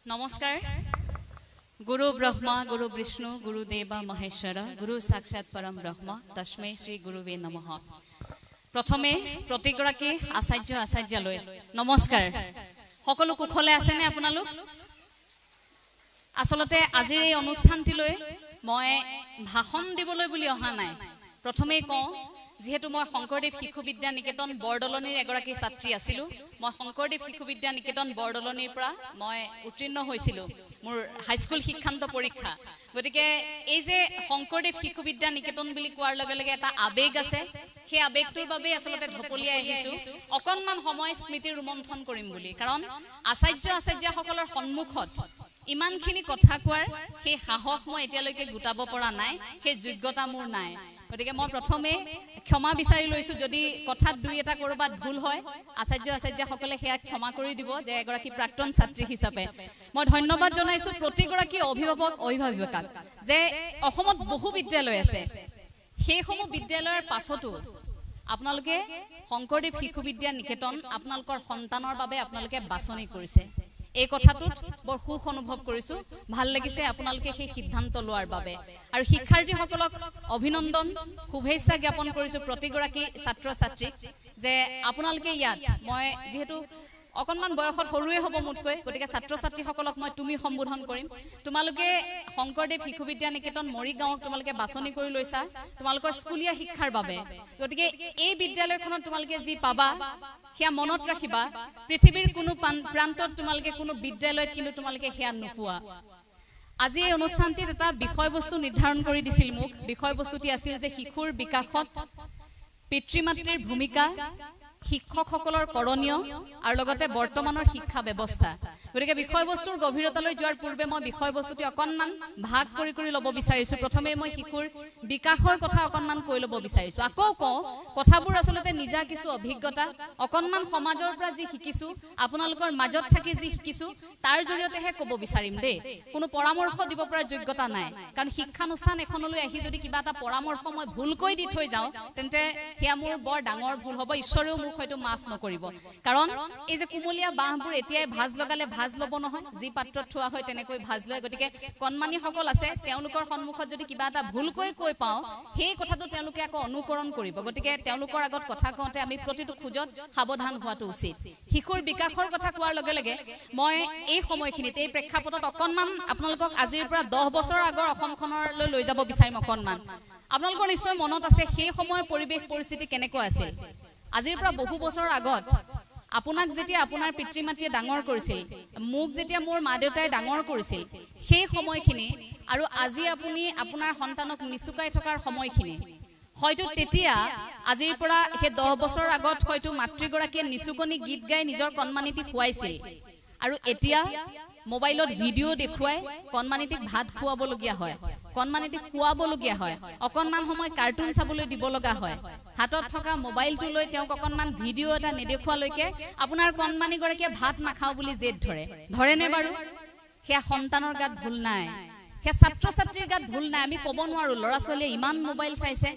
নমস্কাৰ গুৰু ব্ৰহ্মা গুৰু বিষ্ণু গুৰু দেবা মহেশ্বৰ গুৰু সাক্ষাৎ পৰম ব্ৰহ্ম তস্मै শ্ৰী গুৰুবে নমঃ প্ৰথমে প্ৰত্যেকগৰাকী আচাৰ্য আচাৰ্যালৈ নমস্কাৰ সকলো কুশলে আছে নে আপোনালোক আসলতে আজিৰ এই অনুষ্ঠানটিলৈ মই ভাষণ দিবলৈ বুলি অহা নাই প্ৰথমে কওঁ যেহেতু মই শংকৰদেৱ শিশু বিদ্যা নিকেতন বৰদলনিৰ এগৰাকী ছাত্ৰী আছিলো মই শংকৰদেৱ শিশু বিদ্যা নিকেতন বৰদলনিৰ পৰা মই উত্তীৰ্ণ হৈছিলো মোৰ হাইস্কুল শিক্ষান্ত পৰীক্ষা গতিকে এই যে শংকৰদেৱ শিশু বিদ্যা নিকেতন বুলি কোৱাৰ লগে লগে এটা আবেগ আছে সেই আবেগটোৰ বাবে আসলতে ঢপলিয়াই আহিছো অকনমান সময় স্মৃতি ৰোমন্থন কৰিম বুলি কাৰণ আচাৰ্য আচাৰ্যসকলৰ সন্মুখত ইমানখিনি কথা কোৱাৰ সেই সাহস মই এতিয়ালৈকে গোটাব পৰা নাই সেই যোগ্যতা মোৰ নাই গতিকে মই প্ৰথমে ক্ষমা বিচাৰি লৈছো যদি কথাত দুই এটা কৰবাত ভুল হয় আচাৰ্য আচাৰ্যসকলে সেয়া ক্ষমা কৰি দিব যে এগৰাকী প্ৰাক্তন ছাত্ৰী হিচাপে মই ধন্যবাদ জনাইছো প্ৰতিগৰাকী অভিভাৱক অভিভাৱিকাক যে অসমত বহু বিদ্যালয় আছে সেইসমূহ বিদ্যালয়ৰ পাছতো আপোনালোকে শংকৰদেৱ শিশু বিদ্যা নিকেতন আপোনালোকৰ সন্তানৰ বাবে আপোনালোকে বাছনি কৰিছে এই কথাটোত বৰ সুখ অনুভৱ কৰিছো ভাল লাগিছে আপোনালোকে সেই সিদ্ধান্ত লোৱাৰ বাবে আৰু শিক্ষাৰ্থীসকলক অভিনন্দন শুভেচ্ছা জ্ঞাপন কৰিছো প্ৰতিগৰাকী ছাত্ৰ ছাত্ৰীক যে আপোনালোকে ইয়াত মই যেহেতু অকনমান বয়সত সৰুৱে হ'ব মুতকৈ গতিকে ছাত্ৰ ছাত্ৰীসকলক মই তুমি সম্বোধন কৰিম তোমালোকে শংকৰদেৱ শিশু বিদ্যা নিকেতন মৰিগাঁৱক তোমালোকে বাছনি কৰি লৈছা তোমালোকৰ স্কুলীয়া শিক্ষাৰ বাবে গতিকে এই বিদ্যালয়খনত তোমালোকে যি পাবা সেয়া মনত ৰাখিবা পৃথিৱীৰ কোনো প্ৰান্তত তোমালোকে কোনো বিদ্যালয়ত কিন্তু তোমালোকে সেয়া নোপোৱা আজি এই অনুষ্ঠানটিত এটা বিষয়বস্তু নিৰ্ধাৰণ কৰি দিছিল মোক বিষয়বস্তুটি আছিল যে শিশুৰ বিকাশত পিতৃ মাতৃৰ ভূমিকা শিক্ষকসকলৰ কৰণীয় আৰু লগতে বৰ্তমানৰ শিক্ষা ব্যৱস্থা গতিকে বিষয়বস্তুৰ গভীৰতালৈ যোৱাৰ পূৰ্বে মই বিষয়বস্তুটি অকনমান ভাগ কৰি কৰি ল'ব বিচাৰিছো প্ৰথমে মই শিশুৰ বিকাশৰ কথা অকনমান কৈ ল'ব বিচাৰিছো আকৌ কওঁ কথাবোৰ আসলতে নিজা কিছু অভিজ্ঞতা অকনমান সমাজৰ পৰা যি শিকিছো আপোনালোকৰ মাজত থাকি যি শিকিছো তাৰ জৰিয়তেহে ক'ব বিচাৰিম দেই কোনো পৰামৰ্শ দিব পৰা যোগ্যতা নাই কাৰণ শিক্ষানুষ্ঠান এখনলৈ আহি যদি কিবা এটা পৰামৰ্শ মই ভুলকৈ দি থৈ যাওঁ তেন্তে সেয়া মোৰ বৰ ডাঙৰ ভুল হ'ব ঈশ্বৰেও মোক হয়তো মাফ নকৰিব কাৰণ এই যে কুমলীয়া বাহবোৰ এতিয়াই ভাজ লগালে ভাজ ল'ব নহয় যি পাত্ৰত থোৱা হয় তেনেকৈ ভাজ লয় গতিকে কণমানিসকল আছে তেওঁলোকৰ সন্মুখত যদি কিবা এটা ভুলকৈ কৈ পাওঁ সেই কথাটো তেওঁলোকে আকৌ অনুকৰণ কৰিব গতিকে তেওঁলোকৰ আগত কথা কওঁতে আমি প্ৰতিটো খোজত সাৱধান হোৱাটো উচিত শিশুৰ বিকাশৰ কথা কোৱাৰ লগে লগে মই এই সময়খিনিত এই প্ৰেক্ষাপটত অকনমান আপোনালোকক আজিৰ পৰা 10 বছৰ আগৰ অসমখনলৈ লৈ যাব বিচাৰিম অকনমান আপোনালোকৰ নিশ্চয় মনত আছে সেই সময়ৰ পৰিৱেশ পৰিস্থিতি কেনেকুৱা আছিল আজিৰ পৰা বহু বছৰ আগত আপোনাক যেতিয়া আপোনাৰ পিতৃ মাতৃয়ে ডাঙৰ কৰিছিল মোক যেতিয়া মোৰ মা দেউতাই ডাঙৰ কৰিছিল সেই সময়খিনি আৰু আজি আপুনি আপোনাৰ সন্তানক নিচুকাই থকাৰ সময়খিনি হয়তো তেতিয়া আজিৰ পৰা সেই 10 বছৰ আগত হয়তো মাতৃগৰাকীয়ে নিচুকনি গীত গাই নিজৰ কণমানিটি খুৱাইছিল আৰু এতিয়া মোবাইলত ভিডিও দেখুৱাই কণমানিটিক ভাত খুৱাবলগীয়া হয় কণমানিটিক খুৱাবলগীয়া হয় অকনমান সময় কাৰ্টুন চাবলৈ দিব লগা হয় হাতত থকা মোবাইলটো লৈ তেওঁক অকনমান ভিডিও এটা নেদেখুৱালৈকে আপোনাৰ কণমানিগৰাকীয়ে ভাত নাখাও বুলি জেদ ধৰেনে বাৰু সেয়া সন্তানৰ গাত ভুল নাই সেয়া ছাত্ৰ ছাত্ৰীৰ গাত ভুল নাই আমি ক'ব নোৱাৰো ল'ৰা ছোৱালীয়ে ইমান মোবাইল চাইছে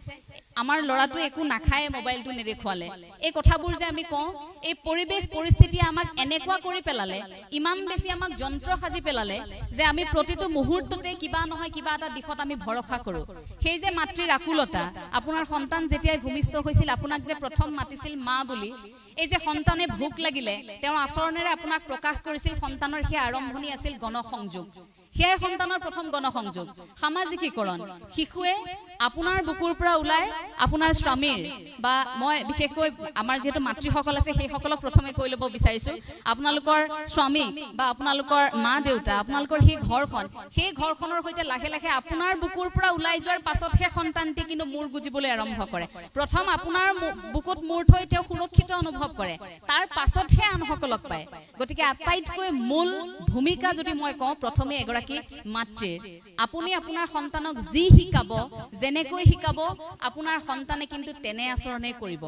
আমাৰ ল'ৰাটোৱে একো নাখায় মোবাইলটো নেদেখুৱালে এই কথাবোৰ যে আমি কওঁ এই পৰিৱেশ পৰিস্থিতি আমাক এনেকুৱা কৰি পেলালে ইমান বেছি আমাক যন্ত্ৰ সাজি পেলালে যে আমি প্ৰতিটো মুহূৰ্ততে কিবা নহয় কিবা এটা দিশত আমি ভৰসা কৰো সেই যে মাতৃৰ আকুলতা আপোনাৰ সন্তান যেতিয়া ভূমিষ্ঠ হৈছিল আপোনাক যে প্ৰথম মাতিছিল মা বুলি এই যে সন্তানে ভোক লাগিলে তেওঁৰ আচৰণেৰে আপোনাক প্ৰকাশ কৰিছিল সন্তানৰ সেই আৰম্ভণি আছিল গণসংযোগ সেয়া সন্তানৰ প্ৰথম গণসংযোগ সামাজিকীকৰণ শিশুৱে আপোনাৰ বুকুৰ পৰা ওলাই আপোনাৰ স্বামীৰ বা মই বিশেষকৈ আমাৰ যেহেতু মাতৃসকল আছে সেই সকলক প্ৰথমে কৈ ল'ব বিচাৰিছো আপোনালোকৰ স্বামী বা আপোনালোকৰ মা দেউতা আপোনালোকৰ সেই ঘৰখনৰ সৈতে লাহে লাহে আপোনাৰ বুকুৰ পৰা ওলাই যোৱাৰ পাছতহে সন্তানটি কিন্তু মূৰ গুজিবলৈ আৰম্ভ কৰে প্ৰথম আপোনাৰ বুকুত মূৰ থৈ তেওঁ সুৰক্ষিত অনুভৱ কৰে তাৰ পাছতহে আনসকলক পায় গতিকে আটাইতকৈ মূল ভূমিকা যদি মই কওঁ প্ৰথমে এগৰাকী মাতৃৰ আপুনি আপোনাৰ সন্তানক যি শিকাব যেনেকৈ শিকাব আপোনাৰ সন্তানে কিন্তু তেনে আচৰণে কৰিব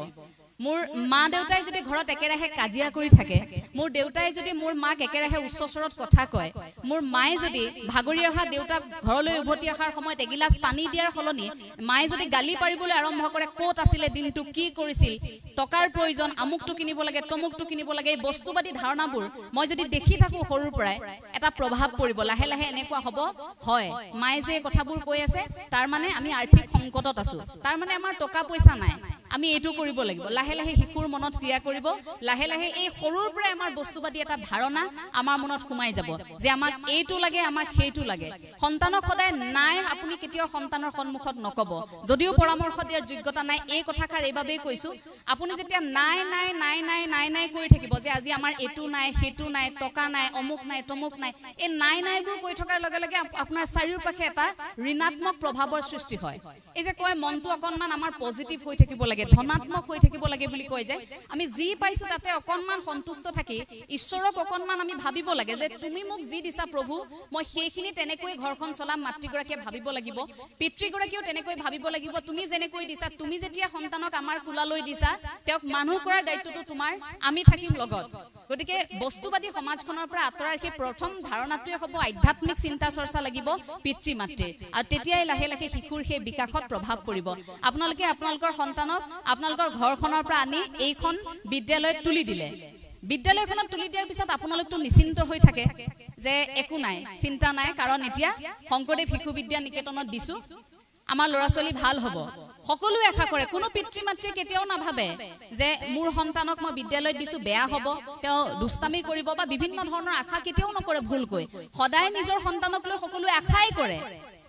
মোৰ মা দেউতাই যদি ঘৰত একেৰাহে কাজিয়া কৰি থাকে, মোৰ দেউতাই যদি মোৰ মাক একেৰাহে উচ্চ স্বৰত কথা কয়, মোৰ মায়ে যদি ভাগৰি অহা দেউতাক ঘৰলৈ উভতি অহাৰ সময়ত এগিলাচ পানী দিয়াৰ সলনি মায়ে যদি গালি পাৰিবলৈ আৰম্ভ কৰে, ক'ত আছিলে দিনটো, কি কৰিছিল, টকাৰ প্ৰয়োজন, আমুকটো কিনিব লাগে, তমুকটো কিনিব লাগে, এই বস্তুবাদী ধাৰণাবোৰ মই যদি দেখি থাকো সৰুৰ পৰাই, এটা প্ৰভাৱ পৰিব। লাহে লাহে এনেকুৱা হ'ব, হয় মায়ে যে কথাবোৰ কৈ আছে তাৰ মানে আমি আৰ্থিক সংকটত আছো, তাৰ মানে আমাৰ টকা পইচা নাই, আমি এইটো কৰিব লাগিব। লাহে লাহে শিশুৰ মনত ক্ৰিয়া কৰিব, লাহে লাহে এই সৰুৰ পৰাই আমাৰ বস্তুবাদী এটা ধাৰণা আমাৰ মনত সোমাই যাব যে আমাক এইটো লাগে, আমাক সেইটো লাগে। সন্তানক সদায় নাই আপুনি কেতিয়াও সন্তানৰ সন্মুখত নকব, যদিও পৰামৰ্শ দিয়াৰ যোগ্যতা নাই। এই কথাষাৰ এইবাবেই কৈছো, আপুনি যেতিয়া নাই নাই নাই নাই নাই নাই কৰি থাকিব যে আজি আমাৰ এইটো নাই, সেইটো নাই, টকা নাই, অমুক নাই, তমুক নাই, এই নাই নাইবোৰ কৈ থকাৰ লগে লগে আপোনাৰ চাৰিওপাশে এটা ঋণাত্মক প্ৰভাৱৰ সৃষ্টি হয়। এই যে কয় মনটো অকণমান আমাৰ পজিটিভ হৈ থাকিব লাগে, ধনাত্মক হৈ থাকিব লাগে বুলি কয় যে, আমি যি পাইছো তাতে অকণমান সন্তুষ্ট থাকি ঈশ্বৰক অকণমান আমি ভাবিব লাগে যে তুমি মোক যি দিছা প্ৰভু, মই সেইখিনি তেনেকৈ ঘৰখন চলাম। মাতৃগৰাকীয়ে ভাবিব লাগিব, পিতৃগৰাকীয়েও তেনেকৈ ভাবিব লাগিব, তুমি যেনেকৈ দিছা, তুমি যেতিয়া সন্তানক আমাৰ কোলালৈ দিছা, তেওঁক মানুহ কৰাৰ দায়িত্বটো তোমাৰ, আমি থাকিম লগত। গতিকে বস্তুবাদী সমাজখনৰ পৰা আঁতৰাৰ সেই প্ৰথম ধাৰণাটোৱে হ'ব আধ্যাত্মিক চিন্তা চৰ্চা লাগিব পিতৃ মাতৃৰ, আৰু তেতিয়াই লাহে লাহে শিশুৰ সেই বিকাশত প্ৰভাৱ পৰিব। আপোনালোকে আপোনালোকৰ সন্তানক আপোনালোকৰ ঘৰখনৰ পৰা আনি এইখন বিদ্যালয়ত তুলি দিলে, বিদ্যালয়খনত তুলি দিয়াৰ পিছত আপোনালোকতো নিশ্চিন্ত হৈ থাকে যে একো নাই, চিন্তা নাই, কাৰণ এতিয়া শংকৰদেৱ শিশু বিদ্যা নিকেতনত দিছো, আমাৰ ল'ৰা ছোৱালী ভাল হ'ব। সকলোৱে আশা কৰে, কোনো পিতৃ মাতৃয়ে কেতিয়াও নাভাবে যে মোৰ সন্তানক মই বিদ্যালয়ত দিছো বেয়া হ'ব, তেওঁ দুষ্টামি কৰিব, বা বিভিন্ন ধৰণৰ আশা কেতিয়াও নকৰে ভুলকৈ। সদায় নিজৰ সন্তানক লৈ সকলোৱে আশাই কৰে,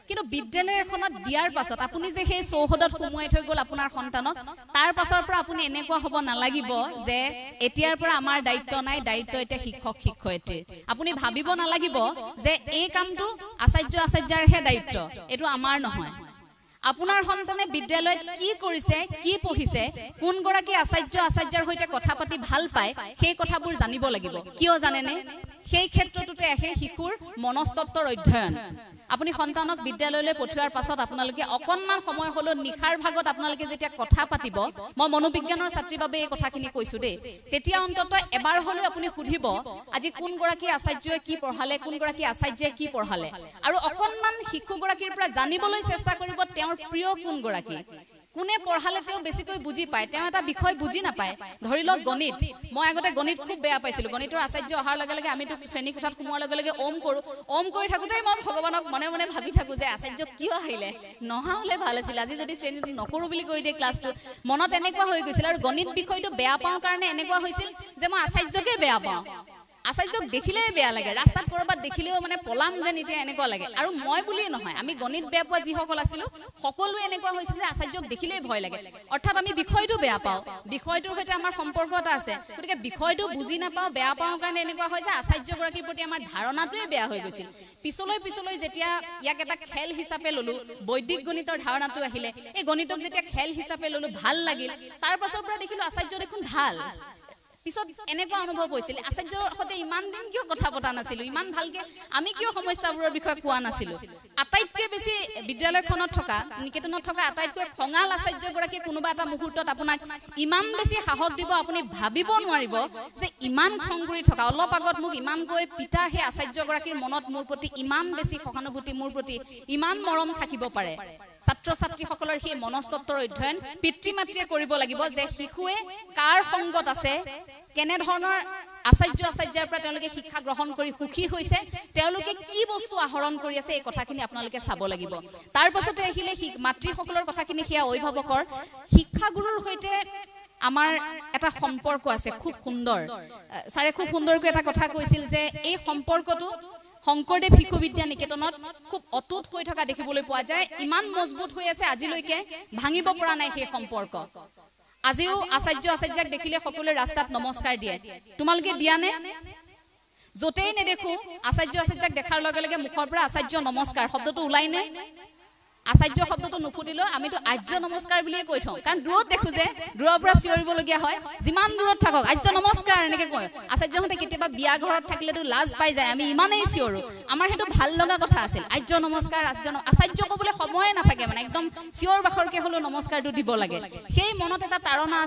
কিন্তু বিদ্যালয় এখনত দিয়াৰ পাছত আপুনি যে সেই চৌহদত সোমোৱাই থৈ গ'ল আপোনাৰ সন্তানক, তাৰ পাছৰ পৰা আপুনি এনেকুৱা হ'ব নালাগিব যে এতিয়াৰ পৰা আমাৰ দায়িত্ব নাই, দায়িত্ব এতিয়া শিক্ষক শিক্ষয়িত্ৰী। আপুনি ভাবিব নালাগিব যে এই কামটো আচাৰ্য আচাৰ্যাৰহে দায়িত্ব, এইটো আমাৰ নহয়। আপোনাৰ সন্তানে বিদ্যালয়ত কি কৰিছে, কি পঢ়িছে, কোন গৰাকী আচাৰ্য আচাৰ্যাৰ সৈতে কথা পাতি ভাল পায়, সেই কথাবোৰ জানিব লাগিব। কিয় জানেনে? সেই ক্ষেত্ৰটোতে আহে শিশুৰ মনস্তত্বৰ অধ্যয়ন। আপুনি সন্তানক বিদ্যালয়লৈ পঠিওৱাৰ পাছত আপোনালোকে অকণমান সময় হ'লেও নিশাৰ ভাগত আপোনালোকে যেতিয়া কথা পাতিব, মই মনোবিজ্ঞানৰ ছাত্ৰীৰ বাবে এই কথাখিনি কৈছো দেই, তেতিয়া অন্ততঃ এবাৰ হ'লেও আপুনি সুধিব আজি কোন গৰাকী আচাৰ্যই কি পঢ়ালে, কোন গৰাকী আচাৰ্যই কি পঢ়ালে, আৰু অকণমান শিশুগৰাকীৰ পৰা জানিবলৈ চেষ্টা কৰিব তেওঁৰ প্ৰিয় কোন গৰাকী, কোনে পঢ়ালে তেওঁ বেছিকৈ বুজি পায়, তেওঁ এটা বিষয় বুজি নাপায়। ধৰি লওক গণিত, মই আগতে গণিত খুব বেয়া পাইছিলো, গণিতৰ আচাৰ্য অহাৰ লগে লগে আমিতো শ্ৰেণী কোঠাত সোমোৱাৰ লগে লগে ওম কৰো, ওম কৰি থাকোঁতেই মই ভগৱানক মনে মনে ভাবি থাকো যে আচাৰ্য কিয় আহিলে, নহা হ'লে ভাল আছিল, আজি যদি শ্ৰেণীটো নকৰো বুলি কৈ দিয়ে ক্লাছটো, মনত এনেকুৱা হৈ গৈছিল। আৰু গণিত বিষয়টো বেয়া পাওঁ কাৰণে এনেকুৱা হৈছিল যে মই আচাৰ্যকে বেয়া পাওঁ, আচাৰ্যক দেখিলেই বেয়া লাগে, ৰাস্তাত কৰবাত দেখিলেও মানে পলাম যেন এতিয়া এনেকুৱা লাগে। আৰু মই বুলিয়ে নহয়, আমি গণিত বেয়া পোৱা যিসকল আছিলো সকলোৱে এনেকুৱা হৈছিল যে আচাৰ্যক দেখিলেই ভয় লাগে, অৰ্থাৎ আমি বিষয়টো বেয়া পাওঁ, বিষয়টোৰ সৈতে আমাৰ সম্পৰ্ক এটা আছে, গতিকে বিষয়টো বুজি নাপাওঁ, বেয়া পাওঁ কাৰণে এনেকুৱা হয় যে আচাৰ্যগৰাকীৰ প্ৰতি আমাৰ ধাৰণাটোৱে বেয়া হৈ গৈছিল। পিছলৈ পিছলৈ যেতিয়া ইয়াক এটা খেল হিচাপে ললো, বৈদিক গণিতৰ ধাৰণাটো আহিলে, এই গণিতক যেতিয়া খেল হিচাপে ললো ভাল লাগিল, তাৰ পাছৰ পৰা দেখিলো আচাৰ্য দেখোন ভাল। পিছত এনেকুৱা অনুভৱ হৈছিল আচাৰ্যৰ সৈতে ইমান দিন কিয় কথা পতা নাছিলো, ইমান ভালকে আমি কিয় সমস্যাবোৰৰ বিষয়ে কোৱা নাছিলো। আটাইতকৈ বেছি বিদ্যালয়খনত থকা নিকেতনত থকা আটাইতকৈ খঙাল আচাৰ্যগৰাকীয়ে কোনোবা এটা মুহূৰ্তত আপোনাক ইমান বেছি সাহস দিব, আপুনি ভাবিব নোৱাৰিব যে ইমান খং কৰি থকা, অলপ আগত মোক ইমানকৈ পিতা সেই আচাৰ্যগৰাকীৰ মনত মোৰ প্ৰতি ইমান বেছি সহানুভূতি, মোৰ প্ৰতি ইমান মৰম থাকিব পাৰে। ছাত্ৰ ছাত্ৰীসকলৰ সেই মনস্তত্বৰ অধ্যয়ন পিতৃ মাতৃয়ে কৰিব লাগিব যে শিশুৱে কাৰ সংগত আছে, কেনে ধৰণৰ আচাৰ্য আচাৰ্যাৰ পৰা তেওঁলোকে শিক্ষা গ্ৰহণ কৰি সুখী হৈছে, তেওঁলোকে কি বস্তু আহৰণ কৰি আছে, এই কথাখিনি আপোনালোকে চাব লাগিব। তাৰ পাছতে আহিলে মাতৃসকলৰ কথাখিনি, সেয়া অভিভাৱকৰ শিক্ষাগুৰুৰ সৈতে আমাৰ এটা সম্পৰ্ক আছে খুব সুন্দৰ। ছাৰে খুব সুন্দৰকৈ এটা কথা কৈছিল যে এই সম্পৰ্কটো শংকৰদেৱ শিশু বিদ্যা নিকেতনত খুব অটুট হৈ থকা দেখিবলৈ পোৱা যায়, ইমান মজবুত হৈ আছে, আজিলৈকে ভাঙিব পৰা নাই সেই সম্পৰ্ক। আজিও আচাৰ্য আচাৰ্যাক দেখিলে সকলোৱে ৰাস্তাত নমস্কাৰ দিয়ে, তোমালোকে দিয়া নে? য'তেই নেদেখো আচাৰ্য আচাৰ্যাক দেখাৰ লগে লগে মুখৰ পৰা আচাৰ্য নমস্কাৰ শব্দটো ওলাই নে? আচাৰ্য শব্দটো নুফুটিলেও আমিতো আৰ্য নমস্কাৰ বুলিয়ে কৈ থওঁ, কাৰণ দূৰত দেখো যে দূৰৰ পৰা চিঞৰিবলগীয়া হয়, যিমান দূৰত থাকক আৰ্য নমস্কাৰ এনেকে কয়। আচাৰ্যহঁতে কেতিয়াবা বিয়া ঘৰত থাকিলেতো লাজ পাই যায়, আমি ইমানেই চিঞৰো, আমাৰ হেতু ভাল লগা কথা আছিল আৰ্য নমস্কাৰ আচাৰ্য ক'বলৈ সময় নাথাকে মানে একদম চিঞৰ বাখৰকে হলো নমস্কাৰটো দিব লাগে সেই মনত এটা ধাৰণা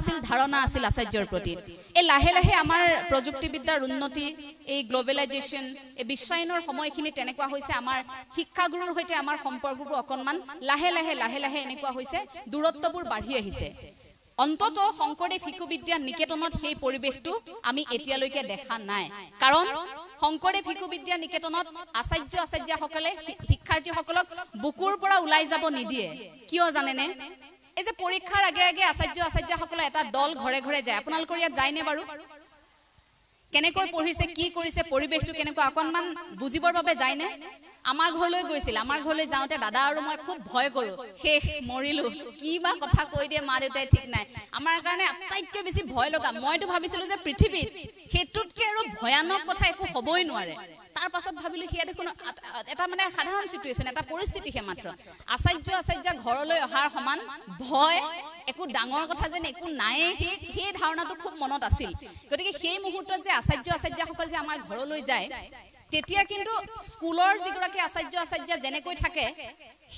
আছিল আচাৰ্যৰ প্ৰতি এই লাহে লাহে আমাৰ প্ৰযুক্তিবিদ্যাৰ উন্নতি এই গ্লোবেলাইজেশ্যন এই বিশ্বায়নৰ সময়খিনি তেনেকুৱা হৈছে আমাৰ শিক্ষাগুৰুৰ সৈতে আমাৰ সম্পৰ্কবোৰ অকনমান লাহে লাহে এনেকুৱা হৈছে দূৰত্ববোৰ বাঢ়ি আহিছে অন্তত শংকৰদেৱ শিশু বিদ্যা নিকেতনত সেই পৰিবেশটো আমি এতিয়ালৈকে দেখা নাই কাৰণ শংকৰদেৱ শিশু বিদ্যা নিকেতনত আচাৰ্যসকলে শিক্ষাৰ্থীসকলক বুকুৰ পৰা ওলাই যাব নিদিয়ে কিয় জানেনে এই যে পৰীক্ষাৰ আগে আগে আচাৰ্যসকলে এটা দল ঘৰে ঘৰে যায় আপোনালোকৰ ইয়াত যায়নে বাৰু কেনেকৈ পঢ়িছে কি কৰিছে পৰিবেশটো কেনেকৈ অকনমান বুজিবৰ বাবে যায়নে আমাৰ ঘৰলৈ গৈছিল আমাৰ ঘৰলৈ যাওঁতে দাদা আৰু মই খুব ভয় কৰো শেষ মৰিলো কি বা কথা কৈ দিয়ে মা দেউতাই ঠিক নাই আমাৰ কাৰণে আটাইতকৈ বেছি ভয় লগা মইতো ভাবিছিলো যে পৃথিৱীত হেতুতকে আৰু ভয়ানক কথা একো হ'বই নোৱাৰে তাৰ পাছত ভাবিলো হিয়া দেখোন এটা মানে সাধাৰণ সিচুৱেচন এটা পৰিস্থিতিহে মাত্ৰ আচাৰ্য ঘৰলৈ অহাৰ সমান ভয় একো ডাঙৰ কথা যেন একো নাই সেই ধাৰণাটো খুব মনত আছিল গতিকে সেই মুহূৰ্তত যে আচাৰ্যসকল যে আমাৰ ঘৰলৈ যায় তেতিয়া কিন্তু স্কুলৰ যিগৰাকী আচাৰ্য যেনেকৈ থাকে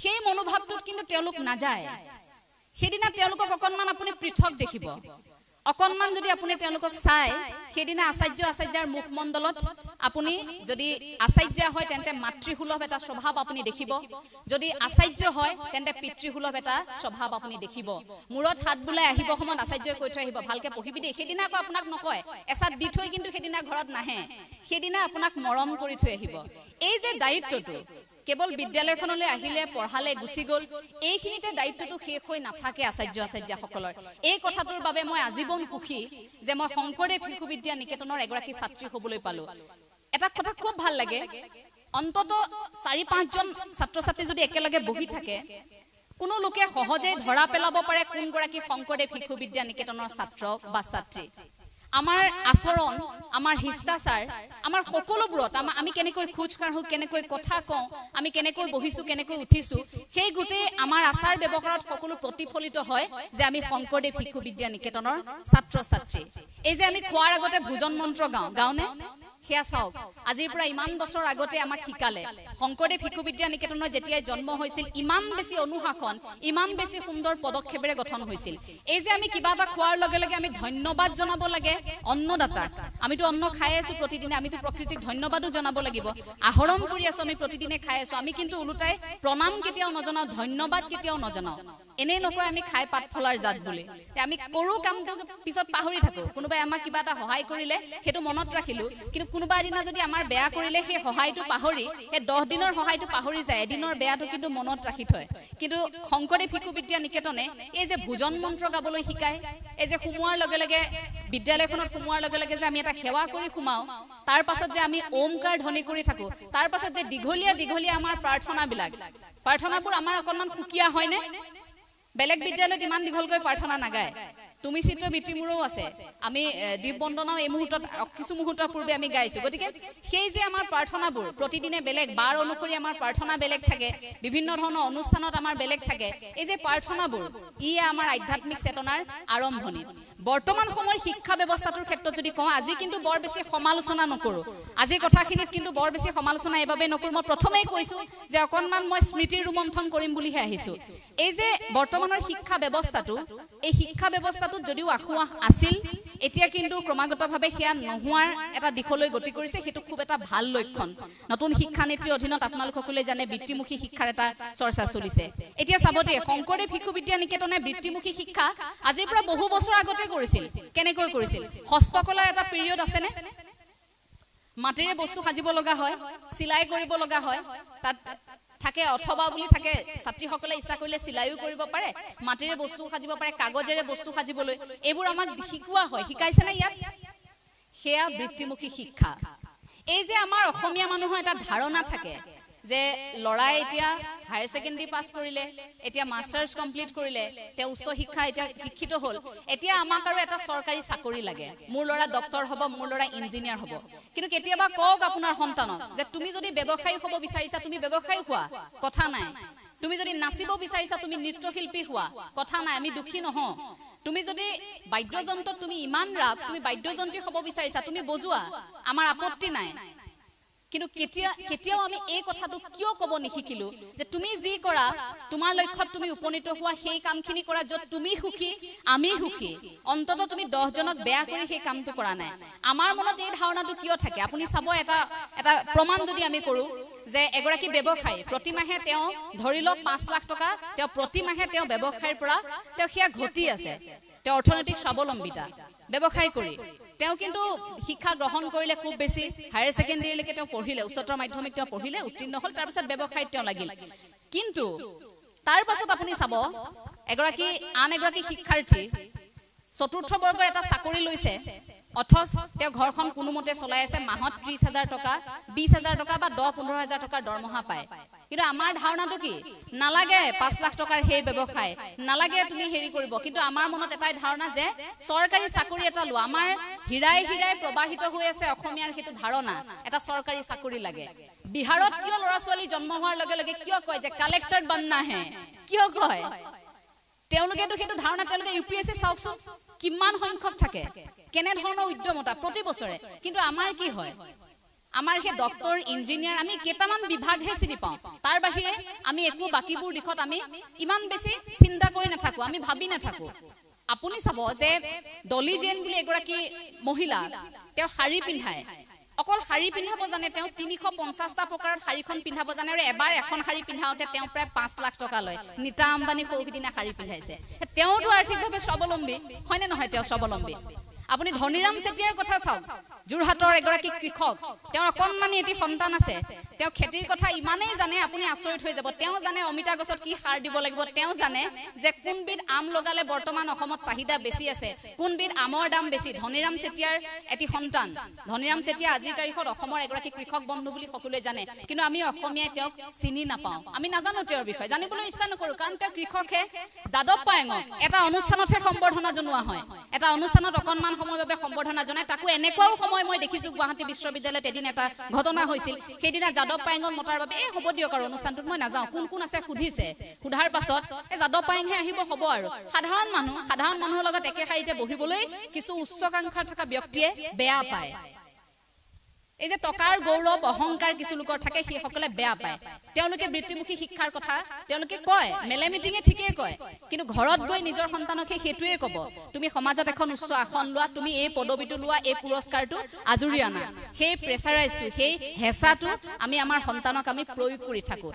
সেই মনোভাৱটোত কিন্তু তেওঁলোক নাযায় সেইদিনা তেওঁলোকক অকনমান আপুনি পৃথক দেখিব অকনমান যদি আপুনি তেওঁলোকক চাই সেইদিনা আচাৰ্যৰ মুখমণ্ডলত আপুনি যদি আচাৰ্য হয় তেন্তে মাতৃসুলভ এটা স্বভাৱ আপুনি দেখিব যদি আচাৰ্য হয় তেন্তে পিতৃসুলভ এটা স্বভাৱ আপুনি দেখিব মূৰত হাত বুলাই আহিব সময়ত আচাৰ্যই কৈ থৈ আহিব ভালকে পঢ়িবি দেই সেইদিনা আকৌ আপোনাক নকয় এসাত দি থৈ কিন্তু সেইদিনা ঘৰত নাহে সেইদিনা আপোনাক মৰম কৰি থৈ আহিব এই যে দায়িত্বটো কেৱল বিদ্যালয়খনলৈ আহিলে পঢ়ালে গুচি গ'ল এইখিনিতে দায়িত্বটো শেষ হৈ নাথাকে আচাৰ্যসকলৰ এই কথাটোৰ বাবে মই আজীৱন সুখী যে মই শংকৰদেৱ শিশু বিদ্যা নিকেতনৰ এগৰাকী ছাত্ৰী হ'বলৈ পালো এটা কথা খুব ভাল লাগে অন্তত 4-5 জন ছাত্ৰ ছাত্ৰী যদি একেলগে বহি থাকে কোনো লোকে সহজে ধৰা পেলাব পাৰে কোন গৰাকী শংকৰদেৱ শিশু বিদ্যা নিকেতনৰ ছাত্ৰ বা ছাত্ৰী আমাৰ আচৰণ আমাৰ শিষ্টাচাৰ আমাৰ সকলোবোৰত আমি কেনেকৈ খোজ কাঢ়ো কেনেকৈ কথা কওঁ আমি কেনেকৈ বহিছো কেনেকৈ উঠিছো সেই গুটে আমাৰ আচাৰ ব্যৱহাৰত সকলো প্ৰতিফলিত হয় যে আমি শংকৰদেৱ শিশু বিদ্যা নিকেতনৰ ছাত্ৰ ছাত্ৰী এই যে আমি খোৱাৰ আগতে ভোজন মন্ত্ৰ গাওঁনে হেয়া চাওক আজিৰ পৰা ইমান বছৰ আগতে আমাক শিকালে শংকৰদেৱ শিশু বিদ্যা নিকেতনৰ যেতিয়া জন্ম হৈছিল ইমান বেছি অনুশাসন ইমান বেছি সুন্দৰ পদক্ষেপেৰে গঠন হৈছিল এই যে আমি কিবা এটা খোৱাৰ লগে লগে আমি ধন্যবাদ জনাব লাগে অন্নদাতাক আমিতো অন্ন খাই আছো প্ৰতিদিনে আমিতো প্ৰকৃতিক ধন্যবাদো জনাব লাগিব আহৰণ কৰি আছো আমি প্ৰতিদিনে খাই আছো আমি কিন্তু উলুটাই প্ৰণাম কেতিয়াও নজনাও ধন্যবাদ কেতিয়াও নজনাও এনে নকয় আমি খাই পাত ফলাৰ জাত বুলি আমি কৰো কামটো পিছত পাহৰি থাকো কোনোবাই আমাক কিবা এটা সহায় কৰিলে হেতু মনত ৰাখিলো কিন্তু কোনোবা দিনা যদি আমাৰ বেয়া কৰিলে সেই সহায়টো পাহৰি এই 10 দিনৰ সহায়টো পাহৰি যায় এদিনৰ বেয়াটো কিন্তু মনত ৰাখি থয় কিন্তু শংকৰদেৱ শিশু বিদ্যা নিকেতনে এই যে ভোজন মন্ত্ৰ গাবলৈ শিকায় এই যে সোমোৱাৰ লগে লগে বিদ্যালয়খনত সোমোৱাৰ লগে লগে যে আমি এটা সেৱা কৰি সোমাও তাৰ পাছত যে আমি ওমকাৰ ধ্বনি কৰি থাকো তাৰ পাছত যে দীঘলীয়া আমাৰ প্ৰাৰ্থনাবোৰ আমাৰ অকনমান সুকিয়া হয়নে বেলেগ বিদ্যালয়ত ইমান দীঘলকৈ প্ৰাৰ্থনা নাগায় তুমি চিত্ৰ বিতিমুৰো আছে আমি দীপ বন্দনাও এই মুহূৰ্তত কিছু মুহূৰ্তৰ পূৰ্বে আমি গাইছো গতিকে সেই যে আমাৰ প্ৰাৰ্থনাবোৰ প্ৰতিদিনে বেলেগ বাৰ অনুসৰি আমাৰ প্ৰাৰ্থনা বেলেগ থাকে বিভিন্ন ধৰণৰ অনুষ্ঠানত আমাৰ বেলেগ থাকে এই যে প্ৰাৰ্থনাবোৰ ই আমাৰ আধ্যাত্মিক চেতনাৰ আৰম্ভণি বৰ্তমান সময়ৰ শিক্ষা ব্যৱস্থাটোৰ ক্ষেত্ৰত যদি কওঁ আজি কিন্তু বৰ বেছি সমালোচনা নকৰো আজি কথাখিনিত কিন্তু বৰ বেছি সমালোচনা এবাবে নকৰো মই প্ৰথমেই কৈছো যে অকনমান মই স্মৃতিৰ ৰোমন্থন কৰিম বুলিহে আহিছো এই যে বৰ্তমানৰ শিক্ষা ব্যৱস্থাটো এই শিক্ষা ব্যৱস্থাটোত যদিও আখুৱা আছিল এতিয়া কিন্তু ক্ৰমাগতভাৱে হেয়া নোহোৱাৰ এটা দিশলৈ গতি কৰিছে হেতু খুব এটা ভাল লক্ষণ নতুন শিক্ষা নীতিৰ অধীনত আপোনালোকসকলে জানে বৃত্তিমুখী শিক্ষাৰ এটা চৰ্চা চলিছে এতিয়া চাবতে শংকৰদেৱ শিশু বিদ্যা নিকেতনে বৃত্তিমুখী শিক্ষা আজিৰ পৰা বহু বছৰ আগতে কৰিছিল কেনেকৈ কৰিছিল হস্তকলাৰ এটা পিৰিয়ড আছে নে মাটিৰে বস্তু সাজিব লগা হয় সিলাই কৰিব লগা হয় তাত থাকে অথবা বুলি থাকে ছাত্ৰীসকলে ইচ্ছা কৰিলে সিলাইও কৰিব পাৰে মাটিৰে বস্তু সাজিব পাৰে কাগজেৰে বস্তু সাজিবলৈ এইবোৰ আমাক শিকোৱা হয় শিকাইছে না ইয়াত হেয়া বৃত্তিমুখী শিক্ষা এই যে আমাৰ অসমীয়া মানুহৰ এটা ধাৰণা থাকে যে লৰাই এতিয়া হায়াৰ সেকেন্ডাৰী পাস কৰিলে এতিয়া মাস্টাৰ্স কমপ্লিট কৰিলে তে উচ্চ শিক্ষা এতিয়া শিক্ষিত হল এতিয়া আমাক আৰু এটা সৰকাৰি চাকৰি লাগে মোৰ লৰা ডক্টৰ হ'ব মোৰ লৰা ইঞ্জিনিয়াৰ হ'ব কিন্তু কেতিয়াবা কক আপোনাৰ সন্তানক যে তুমি যদি ব্যৱসায়ী হ'ব বিচাৰিছা তুমি ব্যৱসায়ী হোৱা কথা নাই তুমি যদি নাচিব বিচাৰিছা তুমি নৃত্যশিল্পী হোৱা কথা নাই আমি দুখী নহওঁ তুমি যদি বাদ্যযন্ত্ৰত তুমি ইমান ৰাপ তুমি বাদ্যযন্ত্ৰী হ'ব বিচাৰিছা তুমি বজোৱা আমাৰ আপত্তি নাই কিন্তু কেতিয়াও আমি এই কথাটো কিয় ক'ব নিশিকিলো যে তুমি যি কৰা তোমাৰ লক্ষ্যত তুমি উপনীত হোৱা সেই কামখিনি কৰা য'ত তুমি সুখী আমি সুখী অন্তত তুমি 10 জনক বেয়া কৰি সেই কামটো কৰা নাই আমাৰ মনত এই ধাৰণাটো কিয় থাকে আপুনি চাব এটা প্ৰমাণ যদি আমি কৰো যে এগৰাকী ব্যৱসায়ী প্ৰতিমাহে তেওঁ ধৰি লওক 5 লাখ টকা তেওঁ প্ৰতিমাহে তেওঁ ব্যৱসায়ৰ পৰা তেওঁ হিয়া ঘটি আছে তেওঁ অৰ্থনৈতিক স্বাৱলম্বিতা ব্যৱসায় কৰি তেওঁ কিন্তু শিক্ষা গ্ৰহণ কৰিলে খুব বেছি হায়াৰ সেকেন্ডাৰীলৈকে তেওঁ পঢ়িলে উচ্চতৰ মাধ্যমিক তেওঁ পঢ়িলে উত্তীৰ্ণ হল তাৰ পিছত ব্যৱসায়ত তেওঁ লাগিল কিন্তু তাৰ পাছত আপুনি চাব আন এগৰাকী শিক্ষাৰ্থী চতুৰ্থ বৰ্গৰ এটা চাকৰি লৈছে অথচ তেওঁ ঘৰখন কোনোমতে চলাই আছে মাহত 30,000 টকা 20,000 টকা বা 10-15,000 টকাৰ দৰমহা পায় কিন্তু আমাৰ ধাৰণাটো কি নালাগে 5 লাখ টকাৰ সেই ব্যৱসায় নালাগে তুমি হেৰি কৰিব কিন্তু আমাৰ মনত এটাই ধাৰণা যে চৰকাৰী চাকৰি এটা লোৱা আমাৰ হিৰাই প্ৰবাহিত হৈ আছে অসমীয়াৰ হেতু ধাৰণা এটা চৰকাৰী চাকৰি লাগে বিহাৰত কিয় ল'ৰা ছোৱালী জন্ম হোৱাৰ লগে লগে কিয় কয় যে কালেক্টৰ বননা হে কিয় কয় তেওঁলোকেতো হেতু ধাৰণা তেওঁলোকে ইউপিএসসি চাওকচোন কিমান সংখ্যক থাকে কেনে ধৰণৰ উদ্যমতা প্ৰতি বছৰে কিন্তু আমাৰ কি হয় আমাৰ হে ডক্টৰ ইঞ্জিনিয়াৰ আমি কেইটামান বিভাগহে চিনি পাওঁ তাৰ বাহিৰে আমি একো বাকিবোৰ দিশত আমি ইমান বেছি চিন্তা কৰি নাথাকো আমি ভাবি নাথাকো আপুনি চাব যে ডলি জেন বুলি এগৰাকী মহিলা তেওঁ শাৰী পিন্ধায় অকল শাৰী পিন্ধাব জানে তেওঁ 350টা প্ৰকাৰৰ শাৰীখন পিন্ধাব জানে আৰু এবাৰ এখন শাৰী পিন্ধাওতে তেওঁ প্ৰায় 5 লাখ টকা লয় নিতা আম্বানী কৌকিদিনা শাৰী পিন্ধাইছে তেওঁটো আৰ্থিকভাৱে স্বাৱলম্বী হয়নে নহয় তেওঁ স্বাৱলম্বী আপুনি ধনীৰাম চেতিয়াৰ কথা চাওক জুৰহাটৰ এগৰাকী কৃষক তেওঁৰ অকনমানি এটি সন্তান আছে তেওঁ খেতিৰ কথা ইমানেই জানে আপুনি আচৰিত হৈ যাব তেওঁ জানে অমিতা গছত কি সাৰ দিব লাগিব তেওঁ জানে যে কোনবিধ আম লগালে বৰ্তমান অসমত চাহিদা বেছি আছে কোনবিধ আমৰ দাম বেছি ধনীৰাম চেতিয়াৰ এটি সন্তান ধনীৰাম চেতিয়া আজিৰ তাৰিখত অসমৰ এগৰাকী কৃষক বন্ধু বুলি সকলোৱে জানে কিন্তু আমি অসমীয়াই তেওঁক চিনি নাপাওঁ আমি নাজানো তেওঁৰ বিষয়ে জানিবলৈ ইচ্ছা নকৰো কাৰণ তেওঁ কৃষকহে যাদৱ পায়েঙক এটা অনুষ্ঠানতহে সম্বৰ্ধনা জনোৱা হয় এটা অনুষ্ঠানত অকনমান সময়ৰ বাবে সম্বৰ্ধনা জনায় তাকো এনেকুৱাও সময় মই দেখিছো গুৱাহাটী বিশ্ববিদ্যালয়ত এদিন এটা ঘটনা হৈছিল সেইদিনা যাদৱ পায়েঙক মতাৰ বাবে হ'ব দিয়ক আৰু অনুষ্ঠানটোত মই নাযাওঁ কোন আছে সুধিছে সুধাৰ পাছত যাদৱ পায়েঙহে আহিব হ'ব আৰু সাধাৰণ মানুহৰ লগত একে শাৰীতে বহিবলৈ কিছু উচ্চাকাংক্ষা থকা ব্যক্তিয়ে বেয়া পায় এই যে টকাৰ গৌৰৱ অহংকাৰ কিছু লোকৰ থাকে সেই সকলে বেয়া পায় তেওঁলোকে বৃত্তিমুখী শিক্ষাৰ কথা তেওঁলোকে কয় মেলে মিটিঙে ঠিকই কয় কিন্তু ঘৰত গৈ নিজৰ সন্তানকে হেতুৱে ক'ব তুমি সমাজত এখন উচ্চ আসন লোৱা তুমি এই পদবিটো লোৱা এই পুৰস্কাৰটো আজুৰি আনা সেই প্ৰেছাৰাইজটো সেই হেঁচাটো আমি আমাৰ সন্তানক আমি প্ৰয়োগ কৰি থাকো